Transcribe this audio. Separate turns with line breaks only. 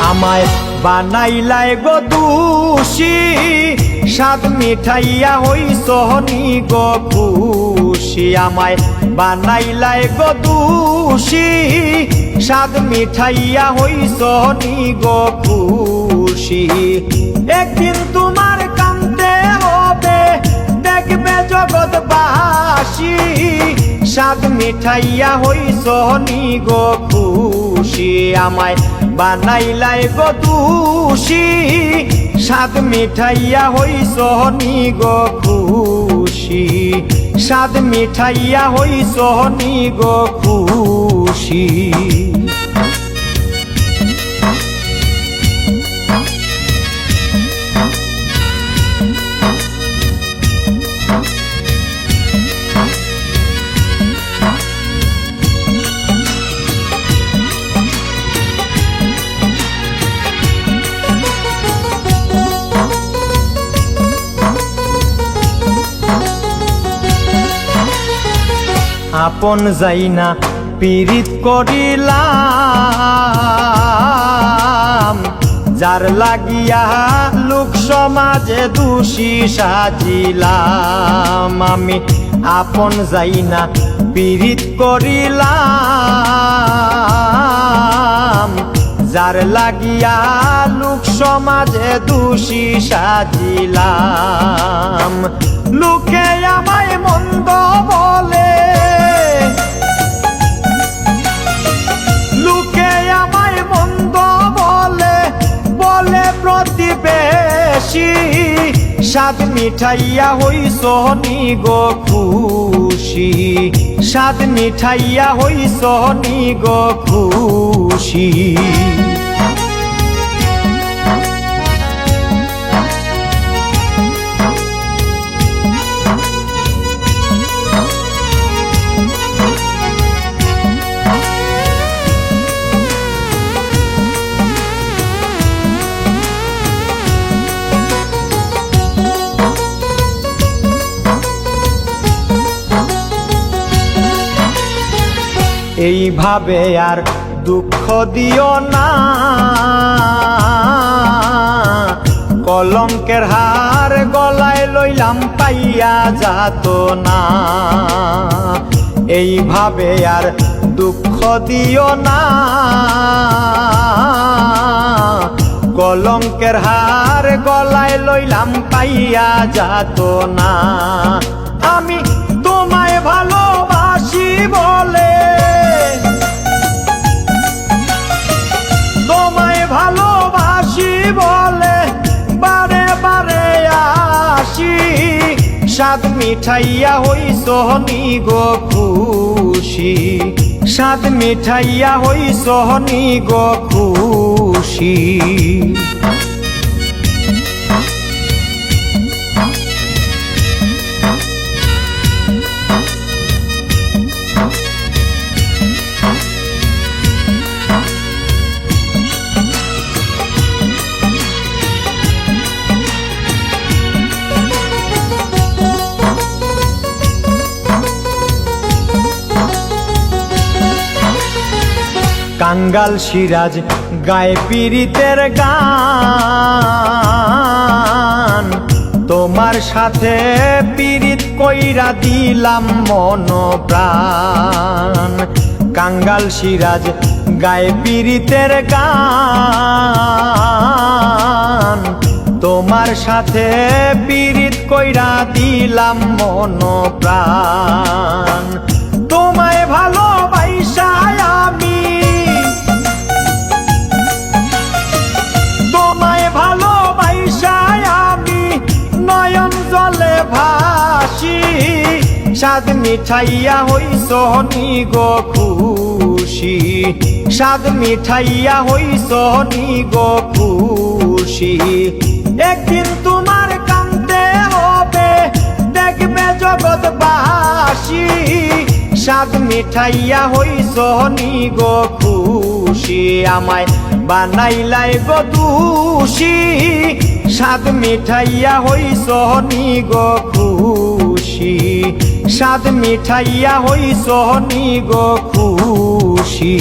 আমায় বানাইলাই গো দোষী স্বাদ মিঠাইয়া হইছ নি গো খুশি আমায় বানাইলাই গো দোষী স্বাদ মিঠাইয়া হইছ নি গো খুশি একদিন তোমার কান্দে হবে দেখবে জগৎবাসী স্বাদ মিঠাইয়া হইছ নি গো খুশি আমায় বানাইলাই গো দোষী স্বাদ মিঠাইয়া হইছ নি গো খুশি স্বাদ মিঠাইয়া হইছ নি গো খুশি আপন যাইনা পীড়িত করিলাম যার লাগিয়া লোক সমাজে দোষী সাজিলাম আমি আপন যাইনা পীড়িত করিলাম যার লাগিয়া লোক সমাজে দোষী সাজিলাম লোকে আমায় মন্দ বলে প্রতিবেশী স্বাদ মিঠাইয়া হইছ নি গো খুশি স্বাদ মিঠাইয়া হইছ নি গো খুশি এইভাবে আর দুঃখ দিও না কলঙ্কের হার গলায় লইলাম পাইয়া যাত না এইভাবে আর দুঃখ দিও না কলঙ্কের হার গলায় লইলাম পাইয়া যাত না আমি তোমায় ভালোবাসি বলে বলে বারে বারে আসি স্বাদ মিঠাইয়া হইছ নি গো খুশি স্বাদ মিঠাইয়া হইছ নি গো খুশি কাঙ্গাল সিরাজ গায়ে পীড়িতের গান তোমার সাথে পীড়িত কইরা দিলাম মন প্রাণ কাঙ্গাল সিরাজ গায়ে পীড়িতের গান তোমার সাথে পীড়িত কইরা দিলাম মন প্রাণ তোমায় ভালোবাসা আমি নয়ন জলে ভাসি স্বাদ মিঠাইয়া হইছ নি গো খুশি স্বাদ মিঠাইয়া হইছ নি গো খুশি একদিন তোমার কান্দে হবে দেখবে জগৎবাসী স্বাদ মিঠাইয়া হইছ নি গো খুশি আমায় বানাইলাই গো দোষী স্বাদ মিঠাইয়া হইছ নি গো খুশি স্বাদ মিঠাইয়া হইছ নি গো খুশি।